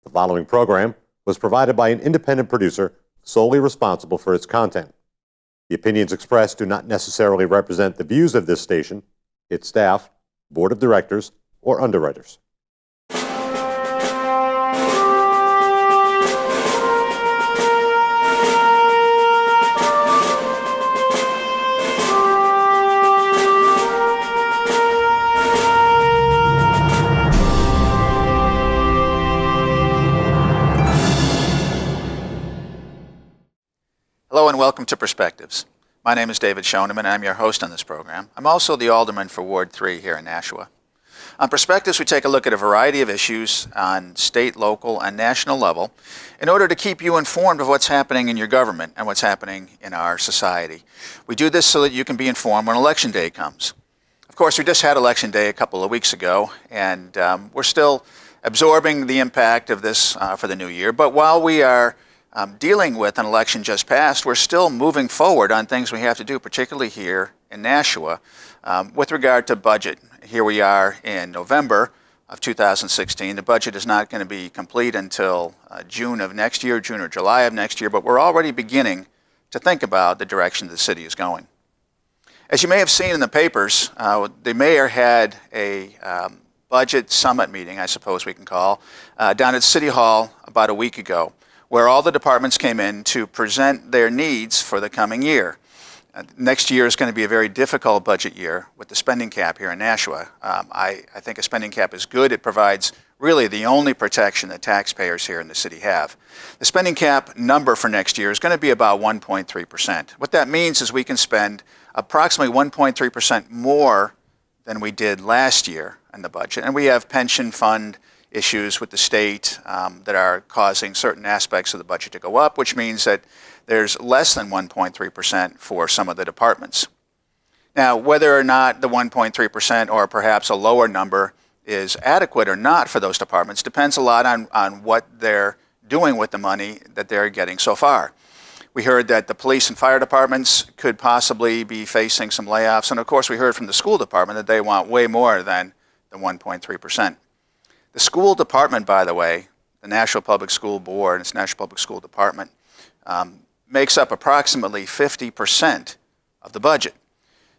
The following program was provided by an independent producer solely responsible for its content. The opinions expressed do not necessarily represent the views of this station, its staff, board of directors, or underwriters. Hello and welcome to Perspectives. My name is David Schoeneman and I'm your host on this program. I'm also the Alderman for Ward 3 here in Nashua. On Perspectives, we take a look at a variety of issues on state, local, and national level in order to keep you informed of what's happening in your government and what's happening in our society. We do this so that you can be informed when Election Day comes. Of course, we just had Election Day a couple of weeks ago, and we're still absorbing the impact of this for the new year. But while we are dealing with an election just passed, we're still moving forward on things we have to do, particularly here in Nashua, with regard to budget. Here we are in November of 2016. The budget is not going to be complete until June of next year, June or July of next year, but we're already beginning to think about the direction the city is going. As you may have seen in the papers, the mayor had a budget summit meeting, I suppose we can call, down at City Hall about a week ago, where all the departments came in to present their needs for the coming year. Next year is going to be a very difficult budget year with the spending cap here in Nashua. I think a spending cap is good. It provides really the only protection that taxpayers here in the city have. The spending cap number for next year is going to be about 1.3%. What that means is we can spend approximately 1.3% more than we did last year in the budget. And we have pension fund issues with the state that are causing certain aspects of the budget to go up, which means that there's less than 1.3% for some of the departments. Now, whether or not the 1.3% or perhaps a lower number is adequate or not for those departments depends a lot on what they're doing with the money that they're getting so far. We heard that the police and fire departments could possibly be facing some layoffs, and of course we heard from the school department that they want way more than the 1.3%. The school department, by the way, the National Public School Board, its National Public School Department, makes up approximately 50% of the budget.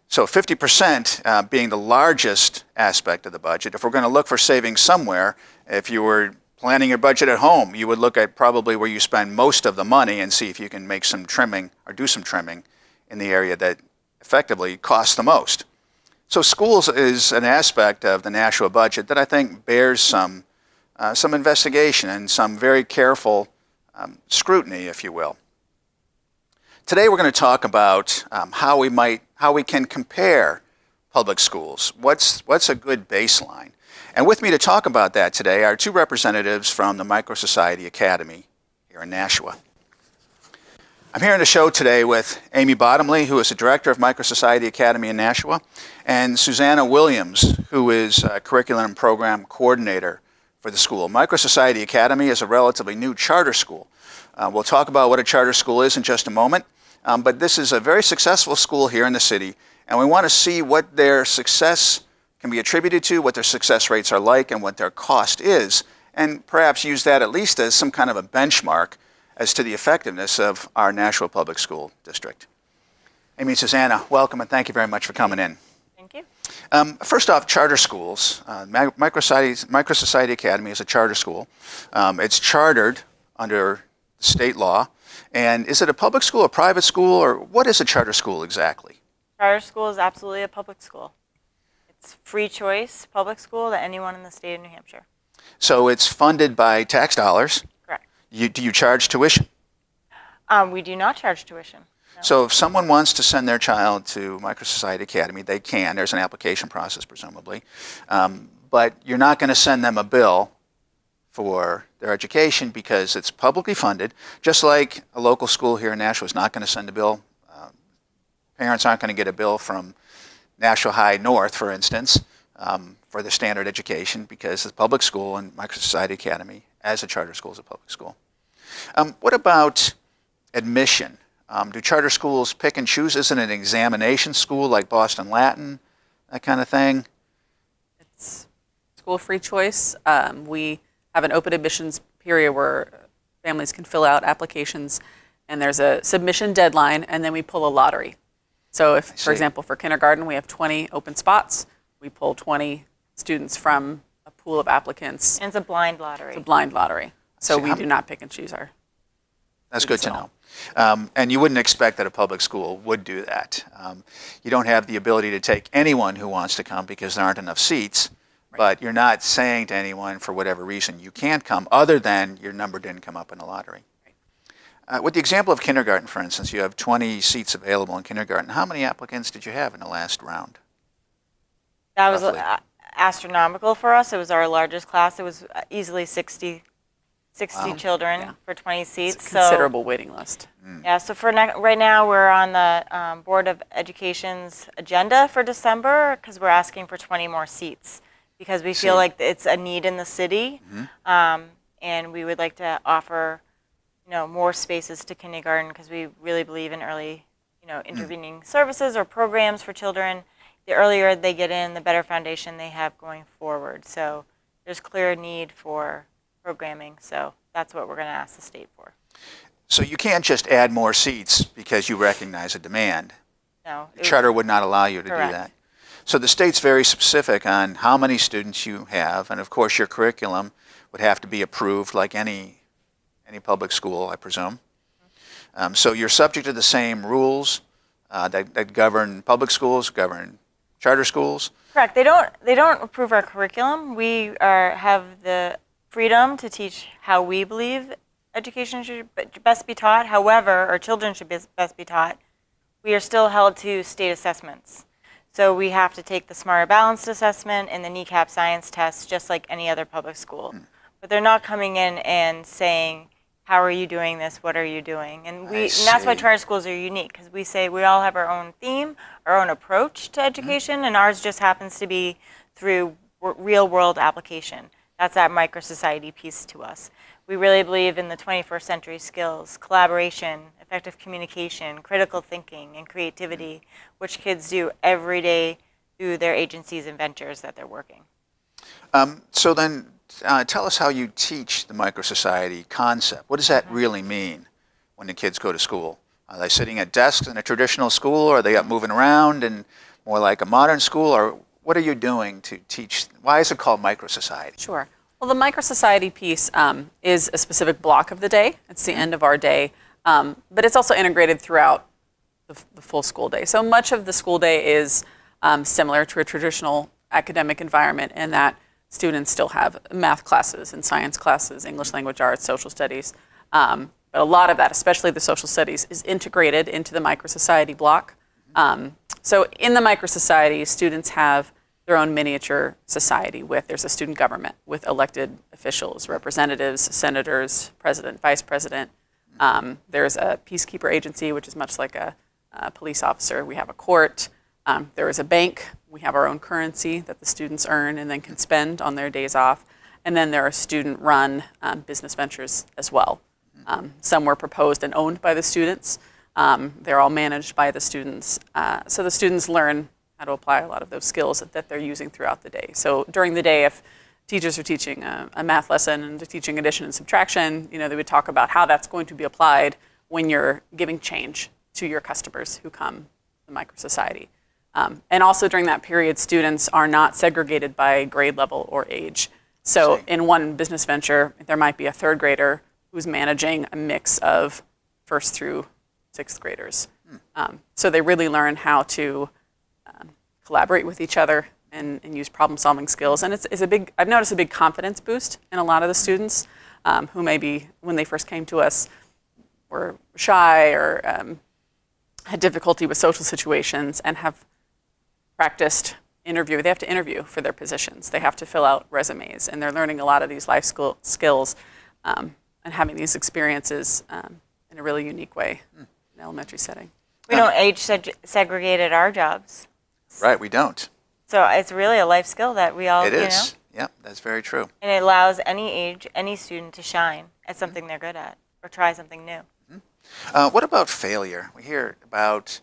So 50% being the largest aspect of the budget. If we're going to look for savings somewhere, if you were planning your budget at home, you would look at probably where you spend most of the money and see if you can make some trimming or do some trimming in the area that effectively costs the most. So schools is an aspect of the Nashua budget that I think bears some investigation and some very careful scrutiny, if you will. Today we're going to talk about how we can compare public schools. What's a good baseline? And with me to talk about that today are two representatives from the MicroSociety Academy here in Nashua. I'm here on the show today with Amy Bottomley, who is the director of MicroSociety Academy in Nashua, and Susanna Williams, who is a curriculum and program coordinator for the school. MicroSociety Academy is a relatively new charter school. We'll talk about what a charter school is in just a moment, but this is a very successful school here in the city, and we want to see what their success can be attributed to, what their success rates are like, and what their cost is, and perhaps use that at least as some kind of a benchmark as to the effectiveness of our Nashua Public School District. Amy and Susanna, welcome and thank you very much for coming in. Thank you. First off, charter schools. MicroSociety Academy is a charter school. It's chartered under state law. And is it a public school, a private school, or what is a charter school exactly? Charter school is absolutely a public school. It's free choice public school to anyone in the state of New Hampshire. So it's funded by tax dollars. Correct. Do you charge tuition? We do not charge tuition. No. So if someone wants to send their child to MicroSociety Academy, they can. There's an application process, presumably. But you're not going to send them a bill for their education because it's publicly funded, just like a local school here in Nashua is not going to send a bill. Parents aren't going to get a bill from Nashua High North, for instance, for the standard education because it's a public school and MicroSociety Academy, as a charter school, is a public school. What about admission? Do charter schools pick and choose? Isn't it an examination school like Boston Latin, that kind of thing? It's school free choice. We have an open admissions period where families can fill out applications, and there's a submission deadline, and then we pull a lottery. So if, for example, for kindergarten, we have 20 open spots, we pull 20 students from a pool of applicants. And it's a blind lottery. It's a blind lottery. So we do not pick and choose our. That's good to know. And you wouldn't expect that a public school would do that. You don't have the ability to take anyone who wants to come because there aren't enough seats, but you're not saying to anyone for whatever reason you can't come other than your number didn't come up in the lottery. With the example of kindergarten, for instance, you have 20 seats available in kindergarten. How many applicants did you have in the last round? That was roughly? astronomical for us. It was our largest class. It was easily 60 children for 20 seats. It's a considerable waiting list. Yeah, so for right now, we're on the Board of Education's agenda for December because we're asking for 20 more seats because we feel like it's a need in the city, and we would like to offer more spaces to kindergarten because we really believe in early, intervening services or programs for children. The earlier they get in, the better foundation they have going forward. So there's clear need for programming. So that's what we're going to ask the state for. So you can't just add more seats because you recognize a demand. No. The charter would not allow you to Correct. do that. So the state's very specific on how many students you have, and of course your curriculum would have to be approved like any public school, I presume. So you're subject to the same rules that govern public schools, govern charter schools. Correct. They don't approve our curriculum. We have the freedom to teach how we believe education should best be taught. However, our children should best be taught. We are still held to state assessments. So we have to take the Smarter Balanced assessment and the kneecap science test just like any other public school. But they're not coming in and saying, how are you doing this? What are you doing? And that's why charter schools are unique, because we say we all have our own theme, our own approach to education, and ours just happens to be through real world application. That's that MicroSociety piece to us. We really believe in the 21st century skills, collaboration, effective communication, critical thinking, and creativity, which kids do every day through their agencies and ventures that they're working. So then tell us how you teach the MicroSociety concept. What does that really mean when the kids go to school? Are they sitting at desks in a traditional school, or are they up moving around and more like a modern school? Or what are you doing to teach? Why is it called MicroSociety? Sure. Well, the MicroSociety piece is a specific block of the day. It's the end of our day, but it's also integrated throughout the full school day. So much of the school day is similar to a traditional academic environment in that students still have math classes and science classes, English language arts, social studies. But a lot of that, especially the social studies, is integrated into the MicroSociety block. So in the MicroSociety, students have their own miniature society there's a student government with elected officials, representatives, senators, president, vice president. There's a peacekeeper agency, which is much like a police officer. We have a court. There is a bank. We have our own currency that the students earn and then can spend on their days off. And then there are student-run business ventures as well. Some were proposed and owned by the students. They're all managed by the students. So the students learn how to apply a lot of those skills that they're using throughout the day. So during the day, if teachers are teaching a math lesson and they're teaching addition and subtraction, they would talk about how that's going to be applied when you're giving change to your customers who come to the MicroSociety. And also during that period, students are not segregated by grade level or age. So in one business venture, there might be a third grader who's managing a mix of first through sixth graders. So they really learn how to collaborate with each other and use problem-solving skills. And I've noticed a big confidence boost in a lot of the students who maybe, when they first came to us, were shy or had difficulty with social situations and have practiced interview. They have to interview for their positions. They have to fill out resumes, and they're learning a lot of these life skills and having these experiences in a really unique way in an elementary setting. We don't age segregate at our jobs. Right, we don't. So it's really a life skill that we all, It is. Yep, that's very true. And it allows any age, any student to shine at something they're good at or try something new. What about failure? We hear about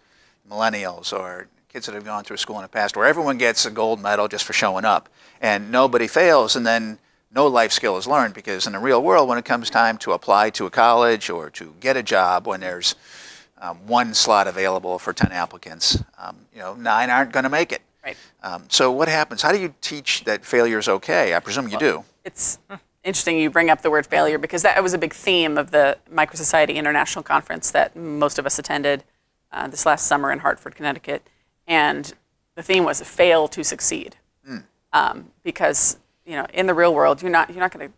millennials or kids that have gone through school in the past where everyone gets a gold medal just for showing up and nobody fails, and then no life skill is learned, because in the real world, when it comes time to apply to a college or to get a job, when there's one slot available for 10 applicants, 9 aren't going to make it. Right. So what happens? How do you teach that failure is okay? I presume you do. It's interesting you bring up the word failure, because that was a big theme of the MicroSociety International Conference that most of us attended this last summer in Hartford, Connecticut. And the theme was fail to succeed. Because in the real world, you're not going to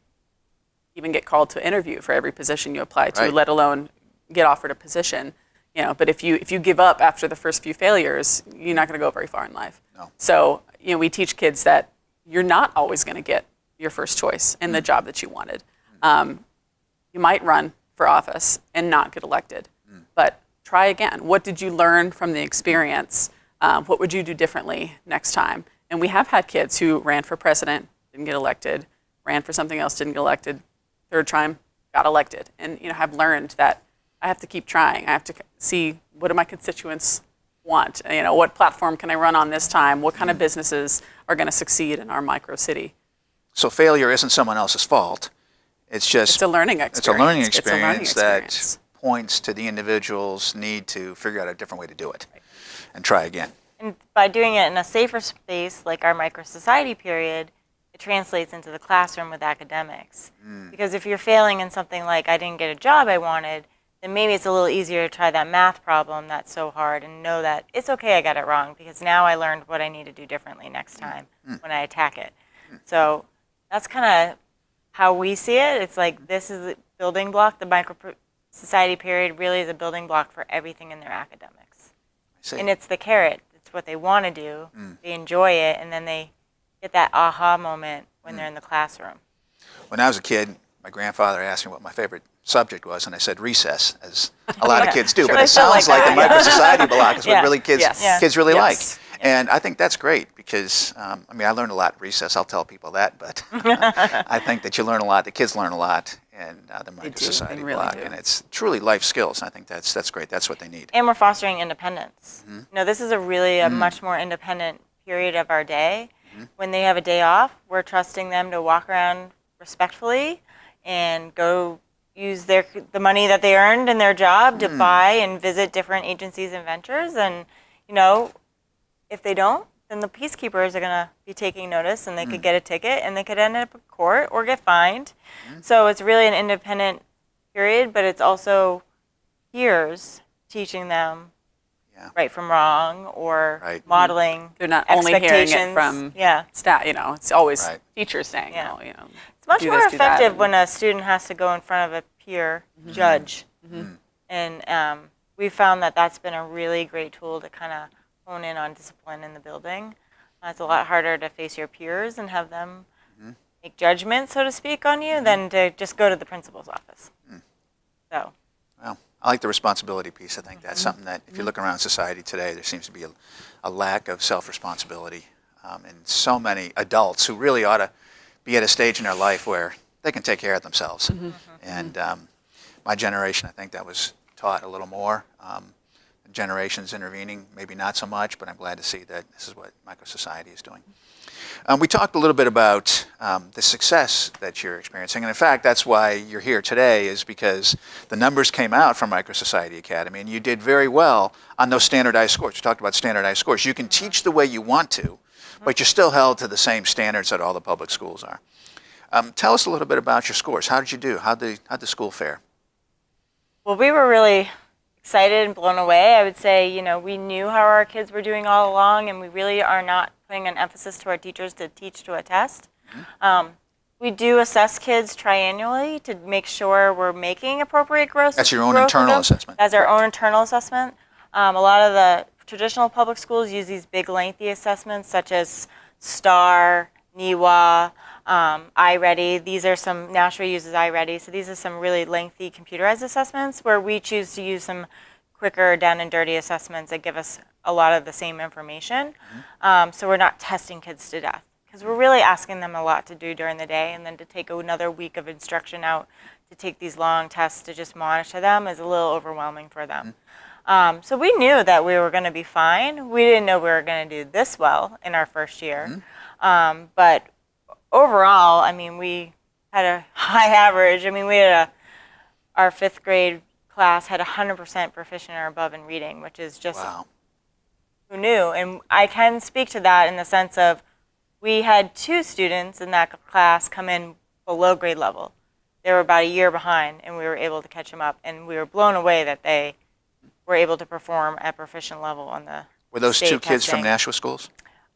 even get called to interview for every position you apply to, Right. let alone get offered a position. But if you give up after the first few failures, you're not going to go very far in life. No. So we teach kids that you're not always going to get your first choice in the job that you wanted. You might run for office and not get elected, but try again. What did you learn from the experience? What would you do differently next time? And we have had kids who ran for president, didn't get elected, ran for something else, didn't get elected, third time, got elected, and have learned that I have to keep trying. I have to see, what do my constituents want? What platform can I run on this time? What kind of businesses are going to succeed in our micro city? So failure isn't someone else's fault. It's just It's a learning experience. It's a learning It's a experience learning that experience. points to the individual's need to figure out a different way to do it and try again. And by doing it in a safer space, like our MicroSociety period, it translates into the classroom with academics. Because if you're failing in something like, I didn't get a job I wanted, then maybe it's a little easier to try that math problem that's so hard and know that it's okay I got it wrong, because now I learned what I need to do differently next time when I attack it. So that's kind of how we see it. It's like, this is a building block. The MicroSociety period really is a building block for everything in their academics. I see. And it's the carrot. It's what they want to do. They enjoy it, and then they get that aha moment when they're in the classroom. When I was a kid, my grandfather asked me what my favorite subject was, and I said recess, as a lot of kids do. Sure, But I it feel like sounds like the that. MicroSociety block is what Yeah. really kids Yes. kids really Yes. like. And I think that's great, because, I learned a lot at recess. I'll tell people that, but I think that you learn a lot, the kids learn a lot in the They do. MicroSociety They really block. do. And it's truly life skills. I think that's great. That's what they need. And we're fostering independence. This is a much more independent period of our day. When they have a day off, we're trusting them to walk around respectfully and go use the money that they earned in their job to buy and visit different agencies and ventures. And, if they don't, then the peacekeepers are going to be taking notice, and they could get a ticket, and they could end up in court or get fined. So it's really an independent period, but it's also peers teaching them Yeah. right from wrong, or Right. modeling They're not only hearing it expectations. from Yeah. staff. It's always Right. teachers saying, Yeah. oh, It's much do more this, do that, effective and- when a student has to go in front of a peer judge. And we found that that's been a really great tool to kind of hone in on discipline in the building. It's a lot harder to face your peers and have them make judgments, so to speak, on you than to just go to the principal's office. So, Well, I like the responsibility piece. I think that's something that, if you look around society today, there seems to be a lack of self-responsibility in so many adults who really ought to be at a stage in their life where they can take care of themselves. And my generation, I think that was taught a little more. Generations intervening, maybe not so much, but I'm glad to see that this is what MicroSociety is doing. We talked a little bit about the success that you're experiencing, and in fact, that's why you're here today, is because the numbers came out from MicroSociety Academy, and you did very well on those standardized scores. You talked about standardized scores. You can teach the way you want to, but you're still held to the same standards that all the public schools are. Tell us a little bit about your scores. How did you do? How'd the school fare? well, we were really excited and blown away. I would say, we knew how our kids were doing all along, and we really are not putting an emphasis to our teachers to teach to a test. We do assess kids triannually to make sure we're making appropriate growth. That's your own growth with internal them. assessment. That's our own internal assessment. A lot of the traditional public schools use these big, lengthy assessments, such as STAR, NEWA, iReady. These are some, Nashua uses iReady. So these are some really lengthy computerized assessments, where we choose to use some quicker, down and dirty assessments that give us a lot of the same information. So we're not testing kids to death, because we're really asking them a lot to do during the day, and then to take another week of instruction out to take these long tests to just monitor them is a little overwhelming for them. So we knew that we were going to be fine. We didn't know we were going to do this well in our first year. But overall, I mean, we had a high average. I mean, we had our 5th grade class had 100% proficient or above in reading, which is just Wow. who knew. And I can speak to that in the sense of we had 2 students in that class come in below grade level. They were about a year behind, and we were able to catch them up. And we were blown away that they were able to perform at proficient level on the Were those state 2 kids from testing. Nashua schools?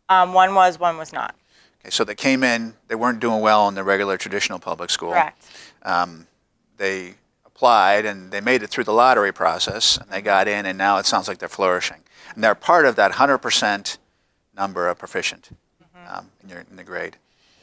One was not. Okay, so they came in, they weren't doing well in the regular traditional public school. Correct. They applied and they made it through the lottery process and they got in, and now it sounds like they're flourishing. And they're part of that 100% number of proficient in the grade.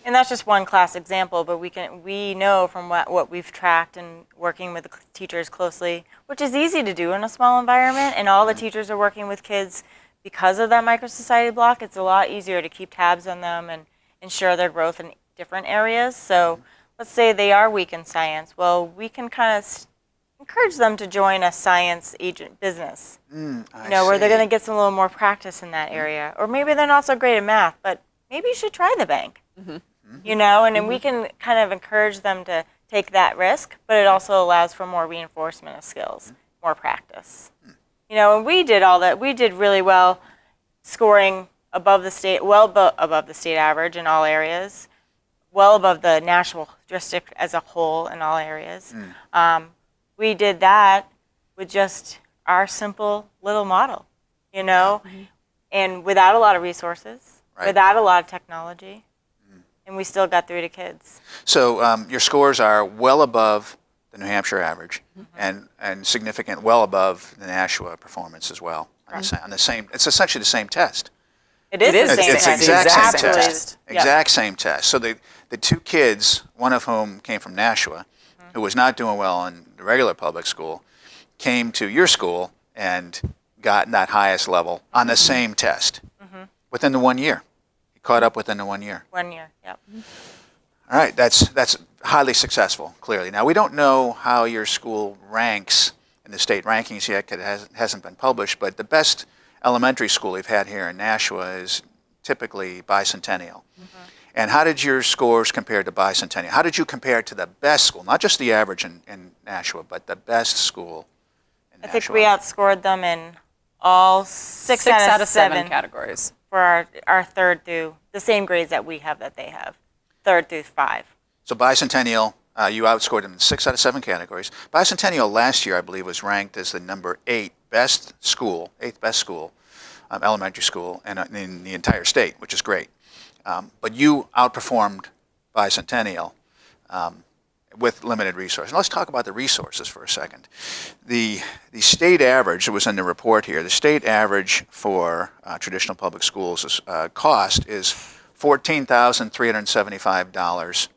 And that's just one class example, but we know from what we've tracked and working with the teachers closely, which is easy to do in a small environment, and all the teachers are working with kids because of that MicroSociety block. It's a lot easier to keep tabs on them and ensure their growth in different areas. So let's say they are weak in science. Well, we can kind of encourage them to join a science agent business, where they're going to get some little more practice in that area. Or maybe they're not so great at math, but maybe you should try the bank. And then we can kind of encourage them to take that risk, but it also allows for more reinforcement of skills, more practice. And we did all that. We did really well, scoring above the state, above the state average in all areas, well above the national district as a whole in all areas. We did that with just our simple little model, and without a lot of resources, Right. without a lot of technology. And we still got through to kids. So your scores are well above the New Hampshire average and significant, well above the Nashua performance as well. On the same, it's essentially the same test. It is the same It's test. exact same Absolutely. test. Yep. Exact same test. So the 2 kids, one of whom came from Nashua, who was not doing well in the regular public school, came to your school and got that highest level on the same test within the 1 year. He caught up within the 1 year. 1 year, yep. All right, that's highly successful, clearly. Now, we don't know how your school ranks in the state rankings yet because it hasn't been published, but the best elementary school we've had here in Nashua is typically Bicentennial. And how did your scores compare to Bicentennial? How did you compare to the best school, not just the average in Nashua, but the best school in Nashua? I think we outscored them in all 6 out of 7 categories. for our 3rd through, the same grades that we have that they have, 3rd through 5. So Bicentennial, you outscored them in 6 out of 7 categories. Bicentennial last year, I believe, was ranked as the number 8th best school, elementary school in the entire state, which is great. But you outperformed Bicentennial with limited resources. Now let's talk about the resources for a second. The state average, it was in the report here, the state average for traditional public schools cost is $14,375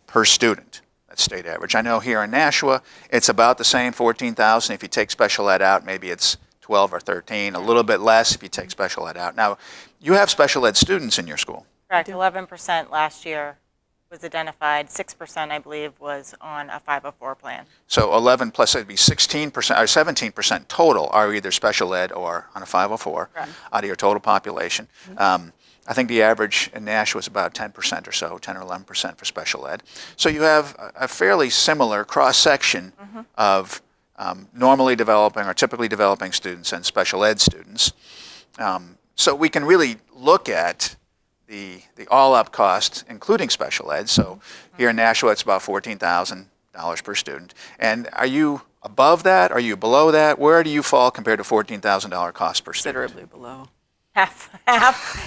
per student. That's state average. I know here in Nashua, it's about the same, $14,000. If you take special ed out, maybe it's 12 or 13, a little bit less if you take special ed out. Now, you have special ed students in your school. Correct, 11% last year was identified, 6% I believe was on a 504 plan. So 11 plus, it'd be 16% or 17% total are either special ed or on a 504 Correct. out of your total population. I think the average in Nashua is about 10% or so, 10 or 11% for special ed. So you have a fairly similar cross-section of normally developing or typically developing students and special ed students. So we can really look at the all-up cost, including special ed. So here in Nashua, it's about $14,000 per student. And are you above that? Are you below that? Where do you fall compared to $14,000 cost per student? Considerably below. Half,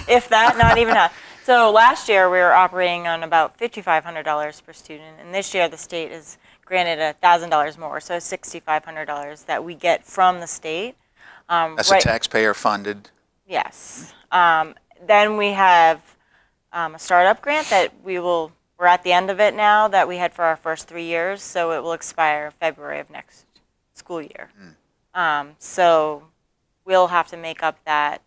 if that, not even half. So last year we were operating on about $5,500 per student, and this year the state has granted $1,000 more, so $6,500 that we get from the state. That's a taxpayer funded. Yes. Then we have a startup grant that we're at the end of it now, that we had for our first 3 years, so it will expire February of next school year. So we'll have to make up that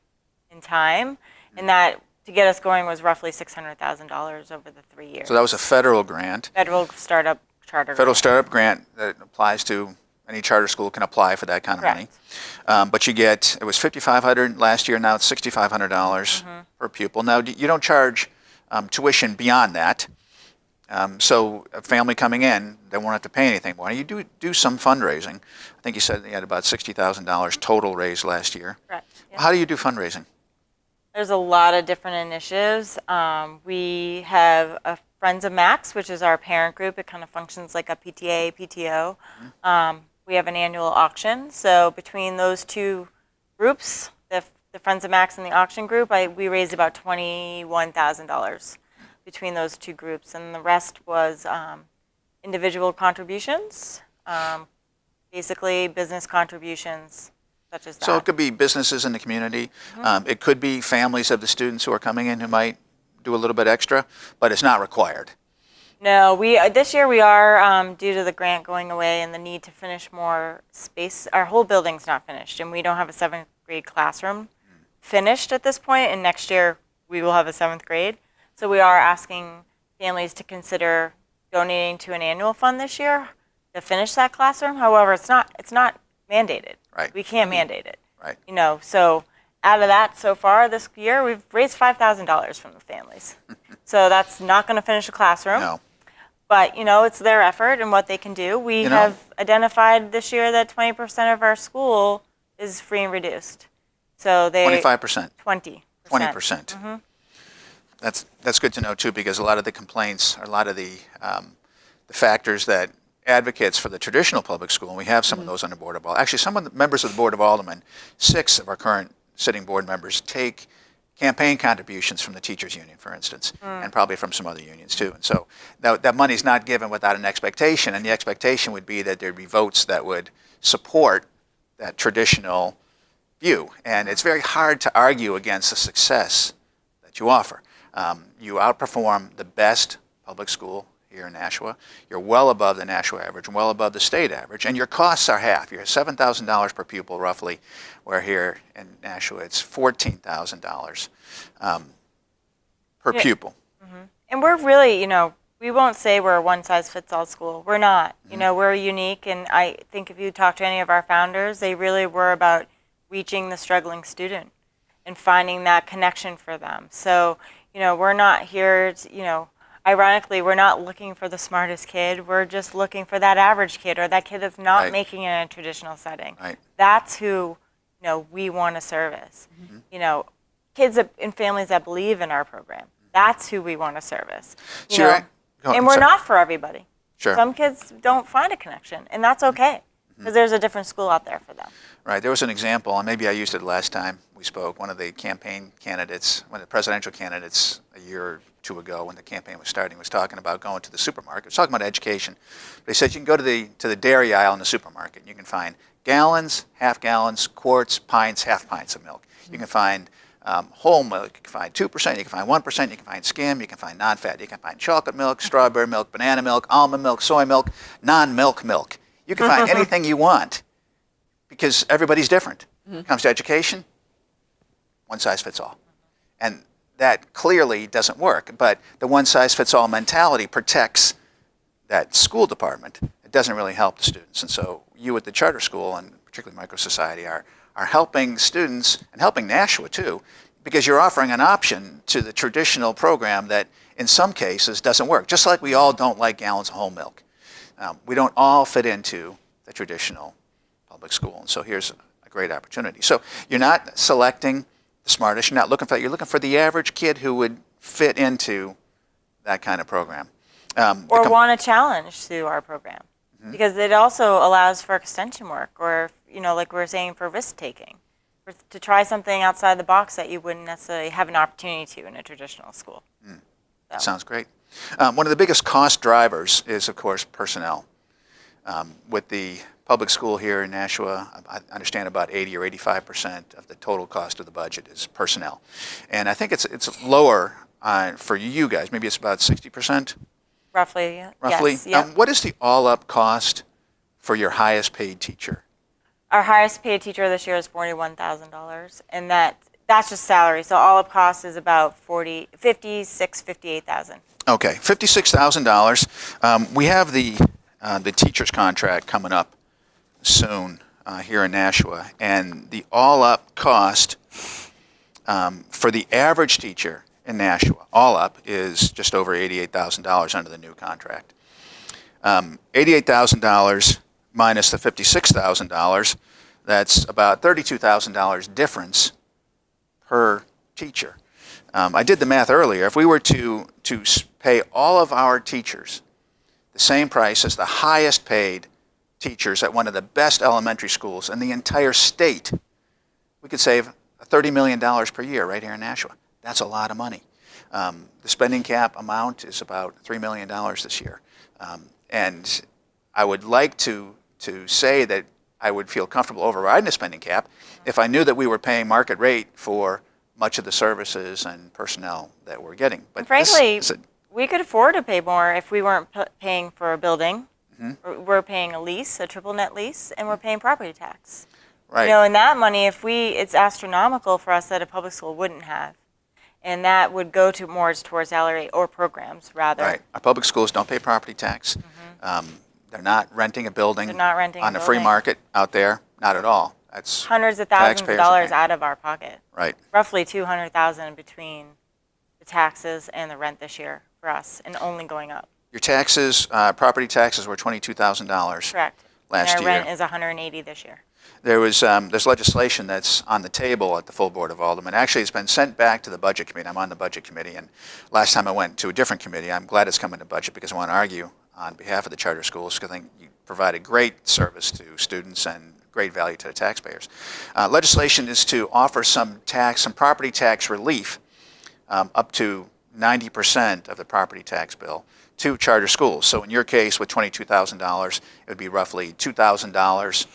in time, and that to get us going was roughly $600,000 over the 3 years. So that was a federal grant. Federal startup charter. Federal grant. startup grant that applies to any charter school can apply for that kind of money. But you get, it was $5,500 last year, now it's $6,500 per pupil. Now, you don't charge tuition beyond that. So a family coming in, they won't have to pay anything. Why don't you do some fundraising? I think you said you had about $60,000 total raised last year. Correct. Yeah. How do you do fundraising? There's a lot of different initiatives. We have a Friends of Max, which is our parent group. It kind of functions like a PTA, PTO. We have an annual auction. So between those two groups, the Friends of Max and the auction group, we raised about $21,000 between those two groups. And the rest was individual contributions, basically business contributions, such as that. So it could be businesses in the community. It could be families of the students who are coming in who might do a little bit extra, but it's not required. No, this year we are, due to the grant going away and the need to finish more space, our whole building's not finished, and we don't have a 7th grade classroom finished at this point, and next year we will have a 7th grade. So we are asking families to consider donating to an annual fund this year to finish that classroom. However, it's not mandated. Right. We can't mandate it. Right. So out of that so far this year, we've raised $5,000 from the families. So that's not going to finish a classroom. No. But, it's their effort and what they can do. We have identified this year that 20% of our school is free and reduced. So 25%. 20%. 20%. That's good to know too, because a lot of the complaints, or a lot of the factors that advocates for the traditional public school, and we have some of those on the Board of Aldermen. Actually, some of the members of the Board of Aldermen, 6 of our current sitting board members, take campaign contributions from the teachers union, for instance, and probably from some other unions too. And so that money's not given without an expectation, and the expectation would be that there'd be votes that would support that traditional view. And it's very hard to argue against the success that you offer. You outperform the best public school here in Nashua. You're well above the Nashua average and well above the state average, and your costs are half. You're $7,000 per pupil roughly, where here in Nashua it's $14,000 per pupil. And we're really, we won't say we're a one-size-fits-all school. We're not. We're unique, and I think if you talk to any of our founders, they really were about reaching the struggling student and finding that connection for them. So, we're not here to, ironically, we're not looking for the smartest kid. We're just looking for that average kid, or that kid that's not making it in a traditional setting. Right. That's who, we want to service. Kids and families that believe in our program. That's who we want to service. And we're not for everybody. Sure. Some kids don't find a connection, and that's okay, because there's a different school out there for them. Right. There was an example, and maybe I used it last time we spoke. One of the campaign candidates, one of the presidential candidates a year or two ago when the campaign was starting, was talking about going to the supermarket. He was talking about education. But he said you can go to the dairy aisle in the supermarket. You can find gallons, half gallons, quarts, pints, half pints of milk. You can find whole milk. You can find 2%. You can find 1%. You can find skim. You can find non-fat. You can find chocolate milk, strawberry milk, banana milk, almond milk, soy milk, non-milk milk. You can find anything you want, because everybody's different. When it comes to education, one size fits all. And that clearly doesn't work, but the one-size-fits-all mentality protects that school department. It doesn't really help the students. And so you at the charter school, and particularly MicroSociety, are helping students, and helping Nashua too, because you're offering an option to the traditional program that in some cases doesn't work. Just like we all don't like gallons of whole milk. We don't all fit into the traditional public school. And so here's a great opportunity. So you're not selecting the smartest. You're not looking for that. You're looking for the average kid who would fit into that kind of program. Or want a challenge to our program. Because it also allows for extension work, or, like we were saying, for risk-taking. To try something outside the box that you wouldn't necessarily have an opportunity to in a traditional school. That sounds great. One of the biggest cost drivers is, of course, personnel. With the public school here in Nashua, I understand about 80 or 85% of the total cost of the budget is personnel. And I think it's lower for you guys. Maybe it's about 60%? Roughly, yeah. Roughly? Yes, yeah. What is the all-up cost for your highest paid teacher? Our highest paid teacher this year is $41,000, and that's just salary. So all-up cost is about $58,000. Okay, $56,000. We have the teacher's contract coming up soon here in Nashua, and the all-up cost for the average teacher in Nashua, all up, is just over $88,000 under the new contract. $88,000 minus the $56,000, that's about $32,000 difference per teacher. I did the math earlier. If we were to pay all of our teachers the same price as the highest paid teachers at one of the best elementary schools in the entire state, we could save $30 million per year right here in Nashua. That's a lot of money. The spending cap amount is about $3 million this year. And I would like to say that I would feel comfortable overriding the spending cap if I knew that we were paying market rate for much of the services and personnel that we're getting. But frankly, we could afford to pay more if we weren't paying for a building. Mm-hmm. We're paying a lease, a triple net lease, and we're paying property tax. Right. You know, and that money, it's astronomical for us that a public school wouldn't have. And that would go to more towards salary or programs, rather. Right. Our public schools don't pay property tax. Mm-hmm. They're not renting a building on the free market out there. Not at all. That's hundreds of thousands of dollars out of our pocket. Right. Roughly $200,000 between the taxes and the rent this year for us, and only going up. Your taxes, property taxes, were $22,000. Correct. Last and year. Our rent is $180 this year. There's legislation that's on the table at the full Board of Aldermen. Actually, it's been sent back to the Budget Committee. I'm on the Budget Committee, and last time I went to a different committee. I'm glad it's coming to Budget because I want to argue on behalf of the charter schools because I think you provide a great service to students and great value to the taxpayers. Legislation is to offer some property tax relief, up to 90% of the property tax bill, to charter schools. So in your case, with $22,000, it would be roughly $2,000.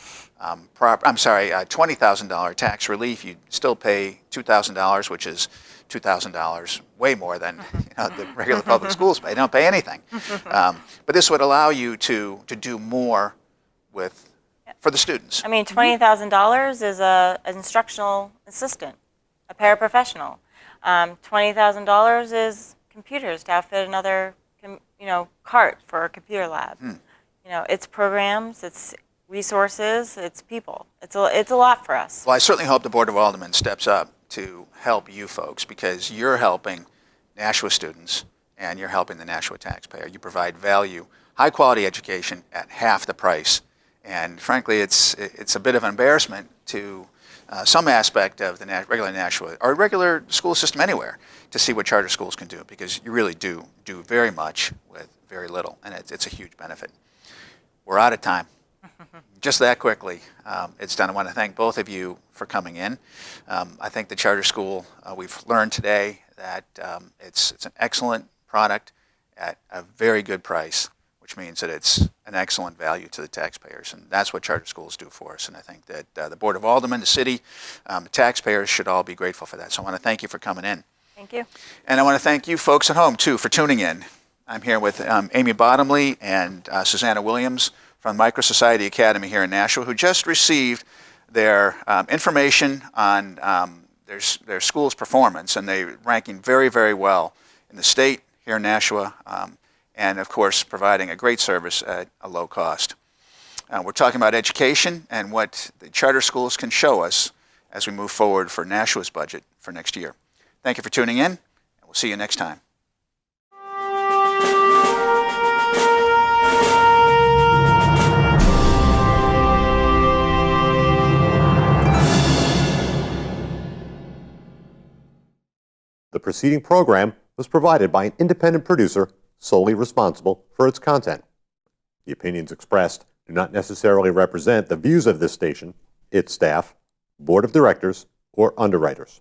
$20,000 tax relief. You'd still pay $2,000, which is $2,000 way more than the regular public schools pay. They don't pay anything. But this would allow you to do more for the students. I mean, $20,000 is an instructional assistant, a paraprofessional. $20,000 is computers to outfit another, cart for a computer lab. It's programs, it's resources, it's people. It's a lot for us. Well, I certainly hope the Board of Aldermen steps up to help you folks because you're helping Nashua students and you're helping the Nashua taxpayer. You provide value, high quality education at half the price. And frankly, it's a bit of an embarrassment to some aspect of the regular Nashua or regular school system anywhere to see what charter schools can do because you really do very much with very little, and it's a huge benefit. We're out of time. Just that quickly, it's done. I want to thank both of you for coming in. I think the charter school, we've learned today that it's an excellent product at a very good price, which means that it's an excellent value to the taxpayers, and that's what charter schools do for us. And I think that the Board of Aldermen, the city, the taxpayers should all be grateful for that. So I want to thank you for coming in. Thank you. And I want to thank you folks at home, too, for tuning in. I'm here with Amy Bottomley and Susanna Williams from MicroSociety Academy here in Nashua, who just received their information on their school's performance, and they're ranking very, very well in the state here in Nashua, and of course providing a great service at a low cost. We're talking about education and what the charter schools can show us as we move forward for Nashua's budget for next year. Thank you for tuning in, and we'll see you next time. The preceding program was provided by an independent producer solely responsible for its content. The opinions expressed do not necessarily represent the views of this station, its staff, board of directors, or underwriters.